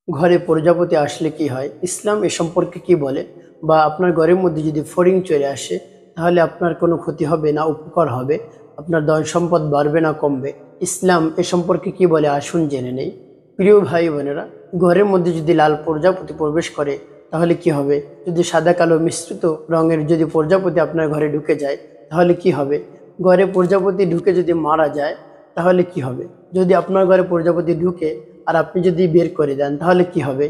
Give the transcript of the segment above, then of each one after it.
ঘরে প্রজাপতি আসলে কি হয়, ইসলাম এ সম্পর্কে কি বলে? বা আপনার ঘরের মধ্যে যদি ফড়িং চলে আসে তাহলে আপনার কোনো ক্ষতি হবে না উপকার হবে? আপনার ধন সম্পদ বাড়বে না কমবে? ইসলাম এ সম্পর্কে কি বলে আসুন জেনে নেই। প্রিয় ভাই বোনেরা, ঘরের মধ্যে যদি লাল প্রজাপতি প্রবেশ করে তাহলে কি হবে? যদি সাদা কালো মিশ্রিত রঙের যদি প্রজাপতি আপনার ঘরে ঢুকে যায় তাহলে কি হবে? ঘরে প্রজাপতি ঢুকে যদি মারা যায় তাহলে কি হবে? যদি আপনার ঘরে প্রজাপতি ঢুকে আর আপনি যদি বের করে দেন তাহলে কি হবে?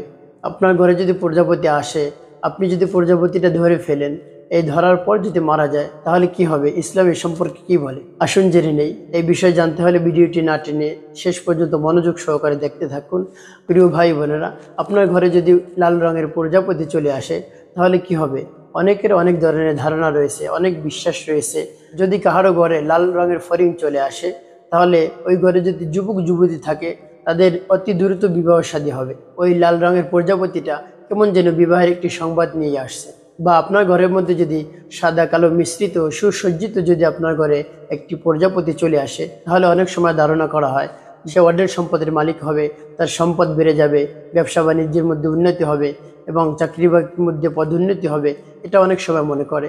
আপনার ঘরে যদি প্রজাপতি আসে, আপনি যদি প্রজাপতিটা ধরে ফেলেন, এই ধরার পর যদি মারা যায় তাহলে কি হবে? ইসলাম এ সম্পর্কে কি বলে আসুন জেনে নেই। এই বিষয়ে জানতে হলে ভিডিওটি না টেনে শেষ পর্যন্ত মনোযোগ সহকারে দেখতে থাকুন। প্রিয় ভাই বোনেরা, আপনার ঘরে যদি লাল রঙের প্রজাপতি চলে আসে তাহলে কি হবে? অনেকের অনেক ধরনের ধারণা রয়েছে, অনেক বিশ্বাস রয়েছে। যদি কাহারো ঘরে লাল রঙের ফড়িং চলে আসে তাহলে ওই ঘরে যদি যুবক যুবতী থাকে তাদের অতি দ্রুত বিবাহ শাদী হবে। ওই লাল রঙের প্রজাপতিটা কেমন যেন বিবাহের একটি সংবাদ নিয়ে আসছে। বা আপনার ঘরের মধ্যে যদি সাদা কালো মিশ্রিত সুসজ্জিত যদি আপনার ঘরে একটি প্রজাপতি চলে আসে তাহলে অনেক সময় ধারণা করা হয় সে অঢেল সম্পদের মালিক হবে, তার সম্পদ বেড়ে যাবে, ব্যবসা বাণিজ্যের মধ্যে উন্নতি হবে এবং চাকরি বাকরির মধ্যে পদোন্নতি হবে, এটা অনেক সময় মনে করে।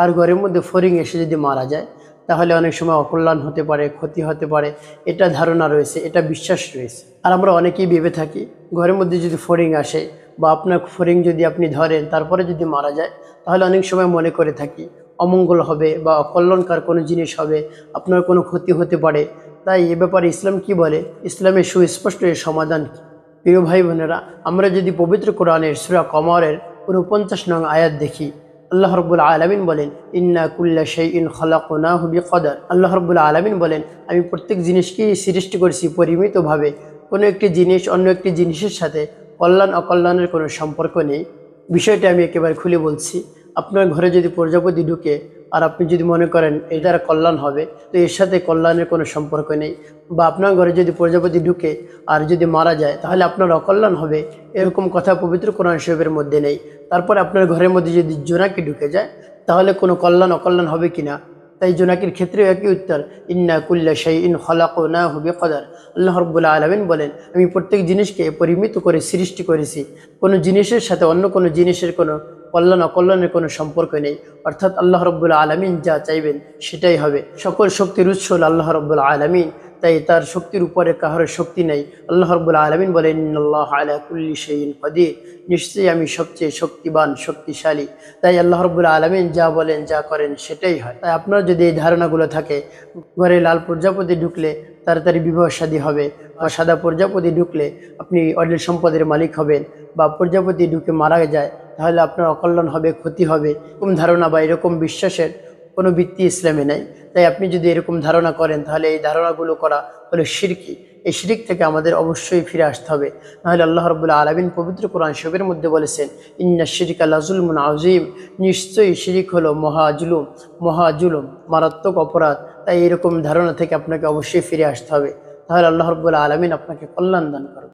আর ঘরের মধ্যে ফড়িং এসে যদি মারা যায় তাহলে অনেক সময় অকল্যাণ হতে পারে, ক্ষতি হতে পারে, এটা ধারণা রয়েছে, এটা বিশ্বাস রয়েছে। আর আমরা অনেকেই ভেবে থাকি ঘরের মধ্যে যদি ফড়িং আসে বা আপনার ফড়িং যদি আপনি ধরেন তারপরে যদি মারা যায় তাহলে অনেক সময় মনে করে থাকি অমঙ্গল হবে বা অকল্যাণকর কোনো জিনিস হবে, আপনার কোনো ক্ষতি হতে পারে। তাই এ ব্যাপারে ইসলাম কি বলে, ইসলামের সুস্পষ্ট এর সমাধান কি? প্রিয় ভাই বোনেরা, আমরা যদি পবিত্র কোরআনের সূরা কমরের 49 নং আয়াত দেখি, আল্লাহ রাব্বুল আলামিন বলেন, ইন্না কুল্লা শাইইন খালাকনাহু বিকদর। আল্লাহ রাব্বুল আলামিন বলেন, আমি প্রত্যেক জিনিসকেই সৃষ্টি করেছি পরিমিতভাবে। কোনো একটি জিনিস অন্য একটি জিনিসের সাথে কল্যাণ অকল্যাণের কোনো সম্পর্ক নেই। বিষয়টা আমি একেবারে খুলে বলছি। আপনার ঘরে যদি প্রজাপতি ঢুকে আর আপনি যদি মনে করেন এর দ্বারা কল্যাণ হবে, তো এর সাথে কল্যাণের কোনো সম্পর্ক নেই। বা আপনার ঘরে যদি প্রজাপতি ঢুকে আর যদি মারা যায় তাহলে আপনার অকল্যাণ হবে, এরকম কথা পবিত্র কোরআন শরীফের মধ্যে নেই। তারপরে আপনার ঘরের মধ্যে যদি জোনাকি ঢুকে যায় তাহলে কোনো কল্যাণ অকল্যাণ হবে কিনা? তাই জোনাকির ক্ষেত্রেও একই উত্তর, ইন্না কুল্লা শাইইন খালাকনাহু বিকদর। আল্লাহ রাব্বুল আলামিন বলেন, আমি প্রত্যেক জিনিসকে পরিমিত করে সৃষ্টি করেছি। কোনো জিনিসের সাথে অন্য কোনো জিনিসের কোনো কল্যাণ অকল্যাণের কোনো সম্পর্ক নেই। অর্থাৎ আল্লাহ রাব্বুল আলামিন যা চাইবেন সেটাই হবে। সকল শক্তির উৎস হল আল্লাহ রাব্বুল আলামিন, তাই তার শক্তির উপরে কাহার শক্তি নেই। আল্লাহ রাব্বুল আলামিন বলেন, ইন্নাল্লাহা আলা কুল্লি শাইইন কাদির, নিশ্চয়ই আমি সবচেয়ে শক্তিবান, শক্তিশালী। তাই আল্লাহ রাব্বুল আলামিন যা বলেন যা করেন সেটাই হয়। তাই আপনার যদি এই ধারণাগুলো থাকে ঘরে লাল প্রজাপতি ঢুকলে তাড়াতাড়ি বিবাহ শাদী হবে, বা সাদা প্রজাপতি ঢুকলে আপনি অঢেল সম্পদের মালিক হবেন, বা প্রজাপতি ঢুকে মারা যায় তাহলে আপনার অকল্যাণ হবে, ক্ষতি হবে, এরকম ধারণা বা এরকম বিশ্বাসের কোনো ভিত্তি ইসলামে নেই। তাই আপনি যদি এরকম ধারণা করেন তাহলে এই ধারণাগুলো করা হলো শিরকি। এই শিরিক থেকে আমাদের অবশ্যই ফিরে আসতে হবে। নাহলে আল্লাহ রাব্বুল আলামিন পবিত্র কোরআন শরীফের মধ্যে বলেছেন, ইন্না শিরকা লাযুলমুন আযীম, নিশ্চয়ই শিরিক হলো মহাজুলুম, মহাজুলুম, মারাত্মক অপরাধ। তাই এরকম ধারণা থেকে আপনাকে অবশ্যই ফিরে আসতে হবে। তাহলে আল্লাহ রাব্বুল আলামিন আপনাকে কল্যাণ দান করুন।